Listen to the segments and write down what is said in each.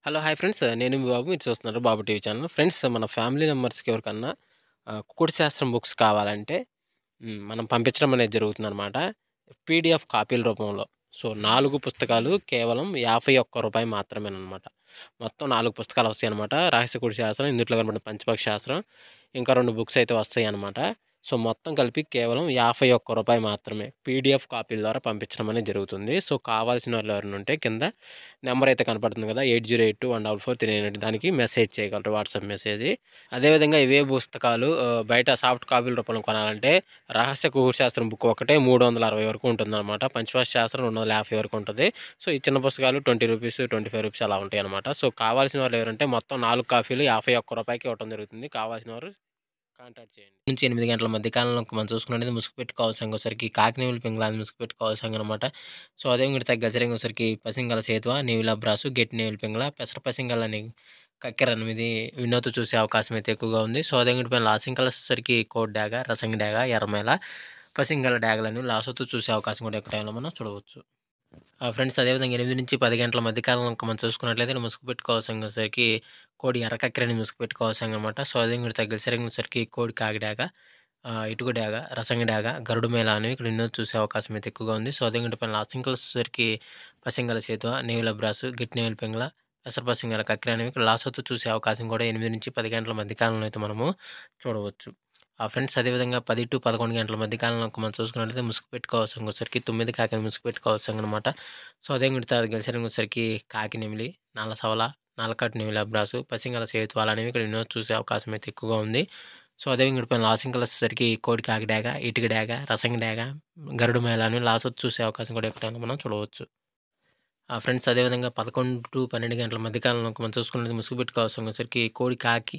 Hello! Hi friends. నేను మీ బాబు. మీరు చూస్తున్నారు బాబు టీవీ ఛానల్. ఫ్రెండ్స్ మన ఫ్యామిలీ మెంబర్స్‌కి ఎవరికన్నా కుకుడు శాస్త్రం బుక్స్ కావాలంటే మనం పంపించడం అనేది జరుగుతుందనమాట. పీడీఎఫ్ కాపీల రూపంలో. సో, 4 పుస్తకాలు కేవలం రూ. 51 మాత్రమేననమాట. మొత్తం 4 పుస్తకాలు వస్తాయనమాట. రహస్య కుడి శాస్త్రం, ఇందుట్లో కనపడిన పంచపక్షి శాస్త్రం, ఇంకా 2 బుక్స్ అయితే వస్తాయనమాట. సో, మొత్తం కలిపి కేవలం రూ. 51 మాత్రమే. పీడీఎఫ్ కాపీల ద్వారా పంపించడం అనేది జరుగుతుంది. సో, కావాల్సిన వాళ్ళు ఎవరైనా ఉంటే కింద నెంబర్ అయితే కనపడుతుంది కదా! 8082144398 దానికి మెసేజ్ చేయగలరు. WhatsApp message. అదేవిధంగా ఇవే పుస్తకాలు బయట సాఫ్ట్ కాపీల రూపంలో కొనాలంటే రహస్య కుకుడు శాస్త్రం బుక్ ఒకటే 360 వరకు ఉంటుందన్నమాట. పంచపక్షి శాస్త్రం 250 వరకు ఉంటది. సో, ఈ చిన్న పుస్తకాలు రూ. 20, రూ. 25 అలా ఉంటాయన్నమాట. సో, కావాల్సిన వాళ్ళు ఎవరంటే మొత్తం 4 కాపీలు రూ. 51కి ఇవ్వటం జరుగుతుంది. కావాల్సిన వారు కాంటాక్ట్ చేయండి. నుంచి 8 గంటల మధ్య కాలంలో మనం చూసుకున్నట్లయితే ముసుగుపెట్టి కావాలి సంగోసరికి కాకినేవులు పింగళాన్ని ముసుగుపెట్టి కావాలి సంగనమాట. సో, అదే ఇంకోటి గజరింగోసరికి పసింగల సేతువ, నీవిల బ్రాసు, గెట్టి నేవులు పింగళ, పెసర పసింగలని కక్కెర 8 వినోద్ చూసే అవకాశం అయితే ఎక్కువగా ఉంది. సో, అదే ఇంకోటి పైన లాసింకలసరికి కోడ్ డాగ, రసంగి డాగ, ఎర్రమేల, పసింగల డాగలని లాసోతో చూసే అవకాశం కూడా ఎక్కువ టైంలో మనం చూడవచ్చు. ఫ్రెండ్స్ అదేవిధంగా 8-10 గంటల మధ్య కాలంలో మనం చూసుకున్నట్లయితే ముసుగు పెట్టుకోవాల్సరికి కోడి ఎర్రకక్కెరని ముసుగు పెట్టుకోవాల్సిందనమాట. సో, అదే ఇంకోటి తగ్గసరికి కోడి కాకిడాక, ఇటుక డాగ, రసంగి డాగ, గరుడు మేళ అనేవి ఇక్కడ ఎన్నో చూసే అవకాశం అయితే ఎక్కువగా ఉంది. సో, అదే ఇంకోటి పైన లాసింకలసరికి పసింగల సేతువ, నేవుల బ్రాసు, గిట్టి నేవుల పింగళ, పెసర పసింగల కక్కెర అనేవి ఇక్కడ లాసోతో చూసే అవకాశం కూడా 8-10 గంటల మధ్య కాలంలో అయితే మనము చూడవచ్చు. ఫ్రెండ్స్ అదేవిధంగా 10-11 గంటల మధ్య కాలంలో మనం చూసుకున్నట్లయితే ముసుగు పెట్టుకోవాల్సరికి 9 కాకిని ముసుగు పెట్టుకోవాల్సిందనమాట. సో, అదే మిగతా గెలిసరికి కాకి నెమిలి, నల్ల సవల, నల్లకట్టు నెమిలి అబ్రాసు, పసింగల సేతువాలు అనేవి ఇక్కడ ఎన్నో చూసే అవకాశం అయితే ఎక్కువగా ఉంది. సో, అదే ఇంకోటి లాసింకలు వచ్చేసరికి కోడి కాకి డాగ, ఇటుక డాగ, రసంగి డాగ, గరుడు మేళ అని లాసొచ్చి చూసే అవకాశం కూడా ఎక్కడైనా మనం చూడవచ్చు. ఫ్రెండ్స్ అదేవిధంగా 11-12 గంటల మధ్య కాలంలో మనం చూసుకున్నది ముసుగు పెట్టుకోవాల్సరికి కోడి కాకి,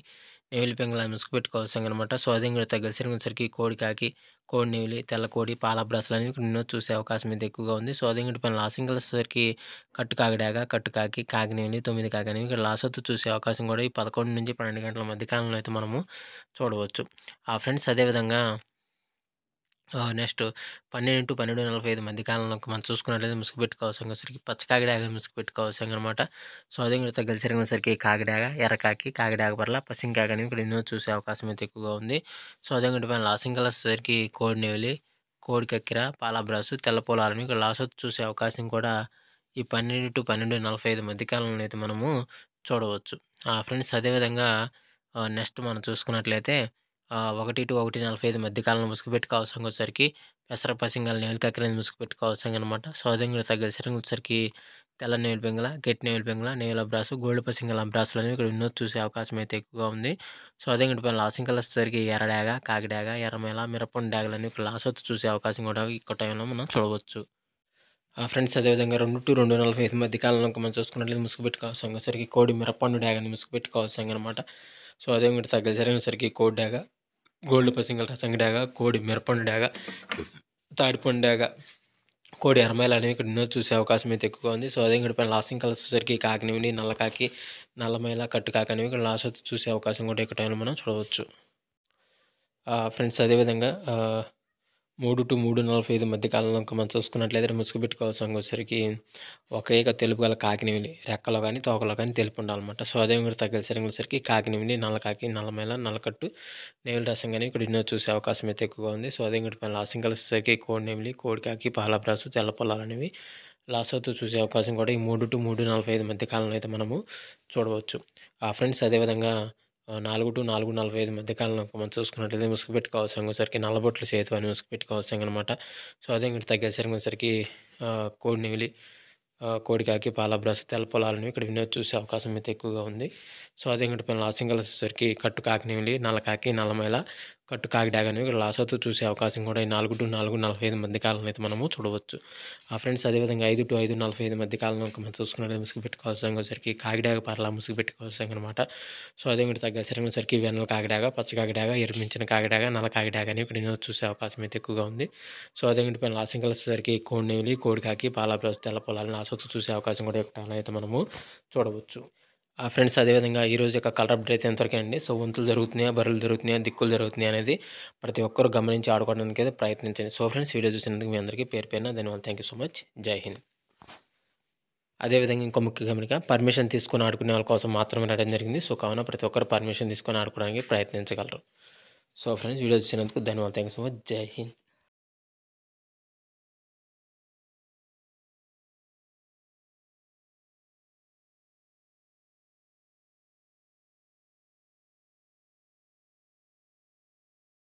నెమిలి పింగళాన్ని ముసుగు పెట్టుకోవాల్సిందనమాట. సో, అదే ఇంకోటి గెలిసరికి కోడి కాకి, కోడి నెమిలి, తెల్ల కోడి, పాల బ్రాసులు అనేవి ఇక్కడ ఎన్నో చూసే అవకాశం అయితే ఎక్కువగా ఉంది. సో, అదే ఇంకోటి పైన లాసింగలసరికి కట్టు కాకి డాగ, కట్టు కాకి, కాకి నెమిలి, 9 కాకి అనేవి ఇక్కడ లాసొత్తు చూసే అవకాశం కూడా ఈ 11-12 గంటల మధ్య కాలంలో అయితే మనము చూడవచ్చు. ఫ్రెండ్స్ అదేవిధంగా నెక్స్ట్ 12-12:45 మధ్య కాలంలో మనం చూసుకున్నట్లయితే ముసుగు పెట్టుకోవాల్సరికి పచ్చ కాకిడాగ ముసుగు పెట్టుకోవాల్సిందనమాట. సో, అదే ఇంకోటి గెలిసరికి కాకిడాగ, ఎర్రకాకి, కాకిడాగ పర్ల, పసింకాకి అనేవి ఇక్కడ ఎన్నో చూసే అవకాశం అయితే ఎక్కువగా ఉంది. సో, అదే ఇంకోటి పైన లాసింగలసరికి కోడి నెవిలి, కోడి కక్కెర, పాలబ్రాసు, తెల్ల పొలాలని ఇక్కడ లాసొత్తు చూసే అవకాశం కూడా ఈ 12-12:45 మధ్య కాలంలో అయితే మనము చూడవచ్చు. ఫ్రెండ్స్ అదేవిధంగా నెక్స్ట్ మనం చూసుకున్నట్లయితే 1-1:45 మధ్య కాలంలో ముసుగు పెట్టుకోవాల్సరికి పెసర పసింగల నేవులు కక్కెరని ముసుగు పెట్టుకోవాల్సిందనమాట. సో, అదే ఇంకోటి గెలిసరికి తెల్ల నేవులు పింగళ, గట్టి నేవులు పింగళ, నేవుల అబ్రాసు, గోల్డ్ పసింగల అబ్రాసులు అనేవి ఇక్కడ ఎన్నో చూసే అవకాశం అయితే ఎక్కువగా ఉంది. సో, అదే ఇంకోటి పైన లాసింకలసరికి ఎర్ర డాగ, కాకి డాగ, ఎర్రమేల, మిరపండు డాగలని ఇక్కడ లాసొత్తు చూసే అవకాశం కూడా ఎక్కువ టైంలో మనం చూడవచ్చు. ఫ్రెండ్స్ అదేవిధంగా 2-2:45 మధ్య కాలంలో మనం చూసుకున్నట్లయితే ముసుగు పెట్టుకోవాల్సరికి కోడి మిరపండు డాగని ముసుగు పెట్టుకోవాల్సిందనమాట. సో, అదే ఇంకోటి తగ్గసరికి కోడి డాగ, గోల్డ్ పసింగల రసంగి డాగ, కోడి మిరపండు డాగ, తాడిపండు డాగ, కోడి ఎర్రమేల అనేవి ఇక్కడ ఎన్నో చూసే అవకాశం అయితే ఎక్కువగా ఉంది. సో, అదే ఇంకోటి పైన లాసింగ్ కలర్స్ వచ్చేసరికి కాకినేమిలి, నల్లకాకి, నల్లమేల, కట్టుకాకి అనేవి ఇక్కడ లాసొత్తు చూసే అవకాశం కూడా ఎక్కువ టైంలో మనం చూడవచ్చు. ఫ్రెండ్స్ అదేవిధంగా 3-3:45 మధ్య కాలంలో మనం చూసుకున్నట్లయితే ముసుగు పెట్టుకోవాల్సరికి ఒకే తెలుపు గల కాకినేమిలి రెక్కలో కానీ తోకలో కానీ తెలుపు ఉండాలన్నమాట. సో, అదే ఇంకోటి తగ్గసరికి కాకినేమిలి, నల్లకాకి, నల్లమేల, నల్లకట్టు, నేవుల రసం కానీ ఇక్కడ ఎన్నో చూసే అవకాశం అయితే ఎక్కువగా ఉంది. సో, అదే ఇంకోటి పైన లాసింగ్ కలిసేసరికి కోడి నెమిలి, కోడి కాకి, పాలబ్రాసు, తెల్ల పొలాలు అనేవి లాసోతో చూసే అవకాశం కూడా ఈ 3-3:45 మధ్య కాలంలో అయితే మనము చూడవచ్చు. ఫ్రెండ్స్ అదేవిధంగా 4-4:45 మధ్య కాలంలో మనం చూసుకున్నట్లయితే ముసుగు పెట్టుకోవాల్సరికి నల్లబొట్ల సేతు అని ముసుగు పెట్టుకోవాల్సిందనమాట. సో, అదే ఇంకోటి తగ్గసరికి కోడి నెమిలి, కోడి కాకి, పాలబ్రాసు, తెల్ల పొలాలని ఇక్కడ వినోద్ చూసే అవకాశం అయితే ఎక్కువగా ఉంది. సో, అదే ఇంకోటి పైన లాసింగ్ కలిసేసరికి కట్టు కాకి నెమిలి, నల్లకాకి, నల్లమేల, కట్టు కాకి డాగ అనేవి ఇక్కడ లాసోతో చూసే అవకాశం కూడా ఈ 4-4:45 మధ్య కాలంలో అయితే మనము చూడవచ్చు. ఫ్రెండ్స్ అదేవిధంగా 5-5:45 మధ్య కాలంలో మనం చూసుకున్నట్లయితే ముసుగు పెట్టుకోవాల్సరికి కాకిడాగ పర్ల ముసుగు పెట్టుకోవాల్సిందనమాట. సో, అదే ఇంకోటి తగ్గసరికి వెన్నెల కాకిడాగ, పచ్చ కాకిడాగ, ఎరుమించిన కాకిడాగ, నల్ల కాకిడాగ అనేవి ఇక్కడ వినోద్ చూసే అవకాశం అయితే ఎక్కువగా ఉంది. సో, అదే ఇంకోటి పైన లాసింగ్ కలిసేసరికి కోడి నెమిలి, కోడి కాకి, పాలబ్రాసు, తెల్ల పొలాలను లాసోతో చూసే అవకాశం కూడా ఎక్కువ అయితే మనము చూడవచ్చు. ఫ్రెండ్స్ అదేవిధంగా ఈరోజు యొక్క కలర్ అప్డేట్ అయితే ఎంతవరకే అండి. సో, వంతులు జరుగుతున్నాయా, బరులు జరుగుతున్నాయా, దిక్కులు జరుగుతున్నాయా అనేది ప్రతి ఒక్కరు గమనించి ఆడుకోవడానికి అయితే ప్రయత్నించండి. సో, ఫ్రెండ్స్ వీడియో చూసినందుకు మీ అందరికీ పేరు పేరున ధన్యవాదాలు. Thank you so much. జై హింద్. అదేవిధంగా ఇంకో ముఖ్య గమనిక, పర్మిషన్ తీసుకొని ఆడుకునే వాళ్ళ కోసం మాత్రమే రాయడం జరిగింది. సో, కావున ప్రతి ఒక్కరు పర్మిషన్ తీసుకొని ఆడుకోవడానికి ప్రయత్నించగలరు. సో, ఫ్రెండ్స్ వీడియో చూసినందుకు ధన్యవాదాలు. Thanks so much. జై హింద్.